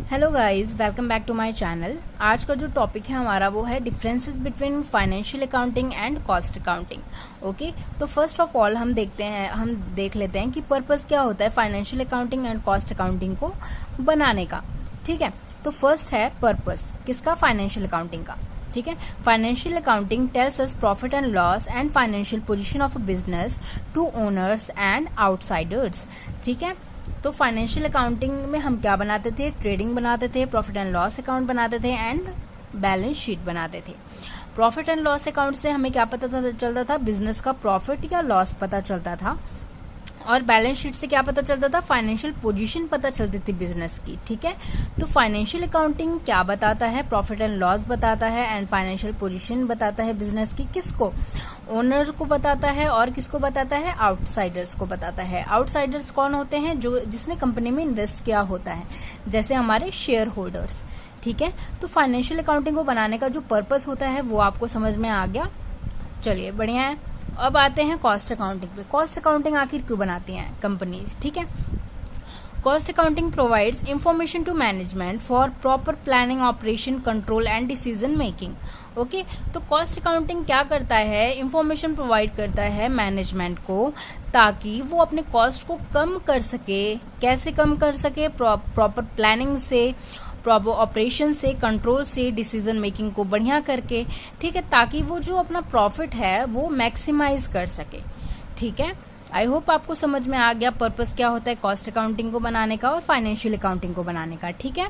Hello guys, welcome back to my channel. आज का जो टॉपिक है हमारा वो है differences between financial accounting and cost accounting. Okay, तो फर्स्ट ऑफ ऑल हम देख लेते हैं कि पर्पस क्या होता है financial accounting and cost accounting को बनाने का। ठीक है, तो फर्स्ट है पर्पस किसका, फाइनेंशियल अकाउंटिंग का। ठीक है, financial accounting tells us profit and loss and financial position of a business to owners and outsiders. ठीक है, तो फाइनेंशियल अकाउंटिंग में हम क्या बनाते थे, ट्रेडिंग बनाते थे, प्रॉफिट एंड लॉस अकाउंट बनाते थे एंड बैलेंस शीट बनाते थे। प्रॉफिट एंड लॉस अकाउंट से हमें क्या पता चलता था, बिजनेस का प्रॉफिट या लॉस पता चलता था, और बैलेंस शीट से क्या पता चलता था, फाइनेंशियल पोजीशन पता चलती थी बिजनेस की। ठीक है, तो फाइनेंशियल अकाउंटिंग क्या बताता है, प्रॉफिट एंड लॉस बताता है एंड फाइनेंशियल पोजीशन बताता है बिजनेस की। किसको, ओनर को बताता है, और किसको बताता है, आउटसाइडर्स को बताता है। आउटसाइडर्स कौन होते हैं, जो जिसने कंपनी में इन्वेस्ट किया होता है, जैसे हमारे शेयर होल्डर्स। ठीक है, तो फाइनेंशियल अकाउंटिंग को बनाने का जो पर्पस होता है वो आपको समझ में आ गया। चलिए, बढ़िया है। अब आते हैं कॉस्ट अकाउंटिंग पे। कॉस्ट अकाउंटिंग आखिर क्यों बनाती हैं कंपनीज। ठीक है, cost accounting provides information to management for proper planning, operation, control and decision making. Okay, तो कॉस्ट अकाउंटिंग क्या करता है, इंफॉर्मेशन प्रोवाइड करता है मैनेजमेंट को, ताकि वो अपने कॉस्ट को कम कर सके। कैसे कम कर सके, प्रॉपर प्लानिंग से, प्रॉपर ऑपरेशन से, कंट्रोल से, डिसीजन मेकिंग को बढ़िया करके। ठीक है, ताकि वो जो अपना प्रॉफिट है वो मैक्सिमाइज कर सके। ठीक है, आई होप आपको समझ में आ गया पर्पस क्या होता है कॉस्ट अकाउंटिंग को बनाने का और फाइनेंशियल अकाउंटिंग को बनाने का। ठीक है,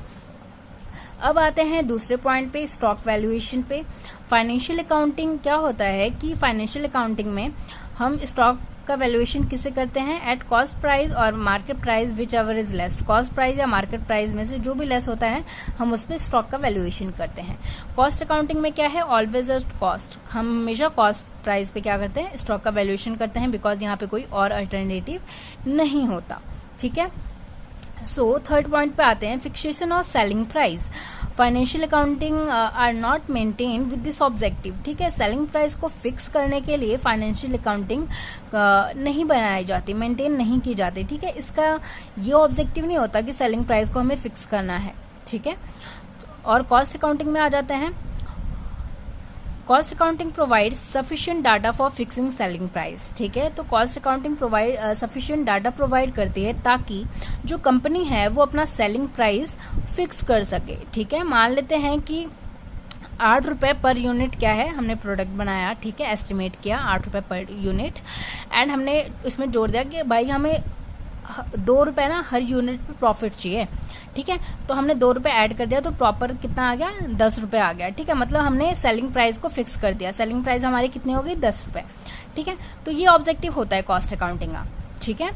अब आते हैं दूसरे पॉइंट पे, स्टॉक वैल्यूएशन पे। फाइनेंशियल अकाउंटिंग क्या होता है कि फाइनेंशियल अकाउंटिंग में हम स्टॉक का वैल्यूएशन किससे करते हैं, एट कॉस्ट प्राइस और market price, which ever is less. Cost price या मार्केट प्राइस में से जो भी लेस होता है हम उस पर स्टॉक का वैल्यूएशन करते हैं। कॉस्ट अकाउंटिंग में क्या है, ऑलवेज एट कॉस्ट। हम हमेशा कॉस्ट प्राइस पे क्या करते हैं, स्टॉक का वैल्यूएशन करते हैं, बिकॉज यहाँ पे कोई और अल्टरनेटिव नहीं होता। ठीक है, सो थर्ड पॉइंट पे आते हैं, फिक्सेशन और selling price. Financial accounting are not maintain with this objective. ठीक है, सेलिंग प्राइस को फिक्स करने के लिए फाइनेंशियल अकाउंटिंग नहीं बनाई जाती, मेंटेन नहीं की जाती। ठीक है, इसका ये ऑब्जेक्टिव नहीं होता कि सेलिंग प्राइस को हमें फिक्स करना है। ठीक है, और कॉस्ट अकाउंटिंग में आ जाते हैं। Cost accounting provide sufficient data for fixing selling price. ठीक है, तो cost accounting provide sufficient data provide करती है ताकि जो कंपनी है वो अपना सेलिंग प्राइस फिक्स कर सके। ठीक है, मान लेते हैं कि 8 रुपए पर यूनिट क्या है, हमने प्रोडक्ट बनाया, ठीक है, एस्टिमेट किया 8 रुपए पर यूनिट, एंड हमने इसमें जोड़ दिया कि भाई हमें 2 रुपए ना हर यूनिट पे प्रॉफिट चाहिए। ठीक है, तो हमने 2 रुपए ऐड कर दिया तो प्रॉपर कितना आ गया, 10 रुपए आ गया। ठीक है, मतलब हमने सेलिंग प्राइस को फिक्स कर दिया। सेलिंग प्राइस हमारी कितनी हो गई, 10 रुपए। ठीक है, तो ये ऑब्जेक्टिव होता है कॉस्ट अकाउंटिंग का। ठीक है,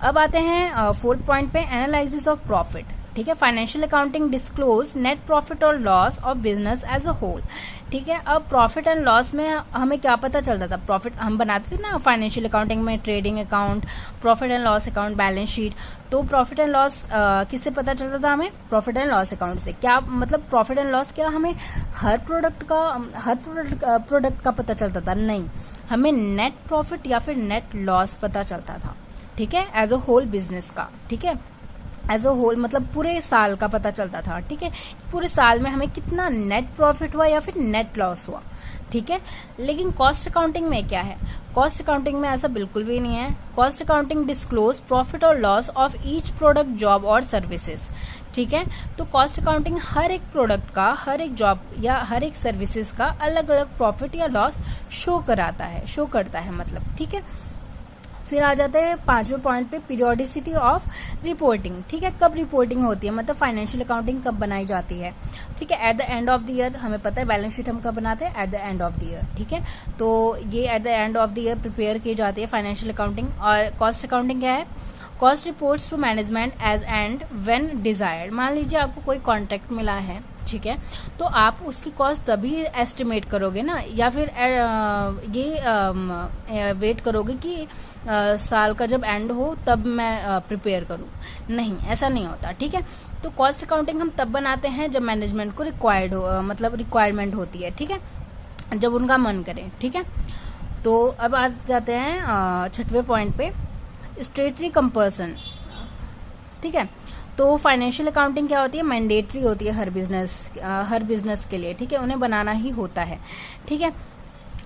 अब आते हैं फोर्थ पॉइंट पे, एनालिसिस ऑफ प्रॉफिट। ठीक है, financial accounting disclose net profit और loss of business as a whole. ठीक है, अब प्रॉफिट एंड लॉस में हमें क्या पता चलता था, प्रॉफिट हम बनाते थे ना फाइनेंशियल अकाउंटिंग में, trading account, profit and loss account, balance sheet. तो प्रॉफिट एंड लॉस किससे पता चलता था हमें, प्रॉफिट एंड लॉस अकाउंट से। क्या मतलब प्रॉफिट एंड लॉस क्या हमें हर प्रोडक्ट का पता चलता था, नहीं, हमें नेट प्रॉफिट या फिर नेट लॉस पता चलता था। ठीक है, एज अ होल बिजनेस का। ठीक है, एज अ होल मतलब पूरे साल का पता चलता था। ठीक है, पूरे साल में हमें कितना नेट प्रॉफिट हुआ या फिर नेट लॉस हुआ। ठीक है, लेकिन कॉस्ट अकाउंटिंग में क्या है, कॉस्ट अकाउंटिंग में ऐसा बिल्कुल भी नहीं है। कॉस्ट अकाउंटिंग डिस्क्लोज प्रॉफिट और loss of each product, job और सर्विसेज। ठीक है, तो कॉस्ट अकाउंटिंग हर एक प्रोडक्ट का, हर एक जॉब या हर एक सर्विसेज का अलग अलग प्रॉफिट या लॉस शो करता है मतलब। ठीक है, फिर आ जाते हैं 5वें पॉइंट पे, पीरियोडिसिटी ऑफ रिपोर्टिंग। ठीक है, कब रिपोर्टिंग होती है, मतलब फाइनेंशियल अकाउंटिंग कब बनाई जाती है। ठीक है, at the end of the year. हमें पता है बैलेंस शीट हम कब बनाते हैं, at the end of the year. ठीक है, तो ये at the end of the year prepare की जाती है फाइनेंशियल अकाउंटिंग। और कॉस्ट अकाउंटिंग क्या है, cost reports to management as and when desired. मान लीजिए आपको कोई कॉन्ट्रैक्ट मिला है, ठीक है, तो आप उसकी कॉस्ट तभी एस्टिमेट करोगे ना, या फिर ये वेट करोगे कि साल का जब एंड हो तब मैं प्रिपेयर करूं, नहीं, ऐसा नहीं होता। ठीक है, तो कॉस्ट अकाउंटिंग हम तब बनाते हैं जब मैनेजमेंट को मतलब रिक्वायरमेंट होती है। ठीक है, जब उनका मन करे। ठीक है, तो अब आ जाते हैं 6वें पॉइंट पे, स्टेटरी कंपल्सन। ठीक है, तो फाइनेंशियल अकाउंटिंग क्या होती है, मैंडेटरी होती है हर बिजनेस के लिए, ठीक है, उन्हें बनाना ही होता है, ठीक है।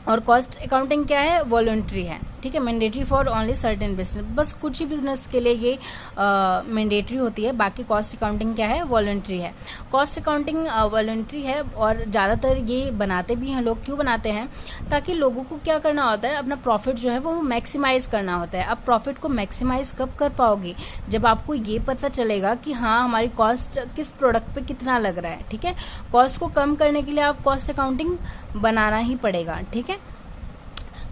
और कॉस्ट अकाउंटिंग क्या है, वॉलंटरी है, ठीक है, mandatory for only certain business, बस कुछ ही बिजनेस के लिए ये मैंडेटरी होती है, बाकी कॉस्ट अकाउंटिंग क्या है, वॉलंटरी है। कॉस्ट अकाउंटिंग वॉलंटरी है और ज़्यादातर ये बनाते भी हैं लोग, क्यों बनाते हैं, ताकि लोगों को क्या करना होता है, अपना प्रॉफिट जो है वो मैक्सिमाइज करना होता है। अब प्रॉफिट को मैक्सिमाइज कब कर पाओगे, जब आपको ये पता चलेगा कि हाँ हमारी कॉस्ट किस प्रोडक्ट पे कितना लग रहा है, ठीक है। कॉस्ट को कम करने के लिए आप कॉस्ट अकाउंटिंग बनाना ही पड़ेगा, ठीक है।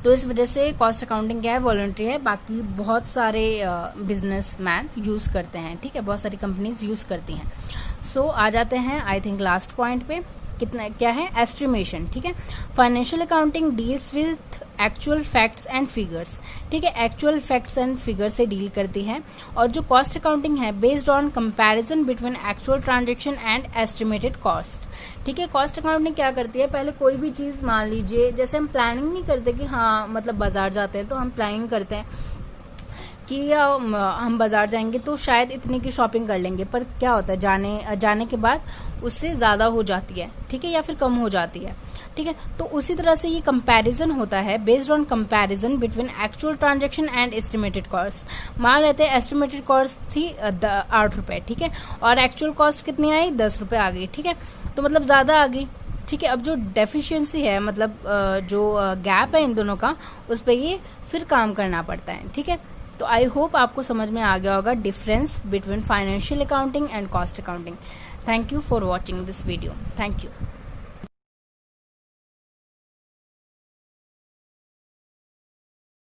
तो इस वजह से कॉस्ट अकाउंटिंग क्या है, वॉलंटरी है, बाकी बहुत सारे बिजनेसमैन यूज करते हैं, ठीक है, बहुत सारी कंपनीज यूज करती हैं। सो आ जाते हैं आई थिंक लास्ट पॉइंट पे, कितना क्या है, एस्टिमेशन, ठीक है। Financial accounting deals with actual facts and figures, ठीक है, एक्चुअल फैक्ट्स एंड फिगर से डील करती है। और जो कॉस्ट अकाउंटिंग है based on comparison between actual transaction and estimated cost, ठीक है। कॉस्ट अकाउंटिंग क्या करती है, पहले कोई भी चीज मान लीजिए, जैसे हम प्लानिंग नहीं करते कि हाँ मतलब बाजार जाते हैं तो हम प्लानिंग करते हैं कि हम बाजार जाएंगे तो शायद इतने की शॉपिंग कर लेंगे, पर क्या होता है जाने के बाद उससे ज्यादा हो जाती है, ठीक है, या फिर कम हो जाती है, ठीक है। तो उसी तरह से ये कंपैरिजन होता है based on comparison between actual transaction and estimated cost. मान लेते हैं एस्टिमेटेड कॉस्ट थी 8 रुपए, ठीक है, और एक्चुअल कॉस्ट कितनी आई, 10 रुपए आ गई, ठीक है, तो मतलब ज्यादा आ गई, ठीक है। अब जो डेफिशिएंसी है, मतलब जो गैप है इन दोनों का, उस पर ये फिर काम करना पड़ता है, ठीक है। तो आई होप आपको समझ में आ गया होगा difference between financial accounting and cost accounting. Thank you for watching this video, thank you.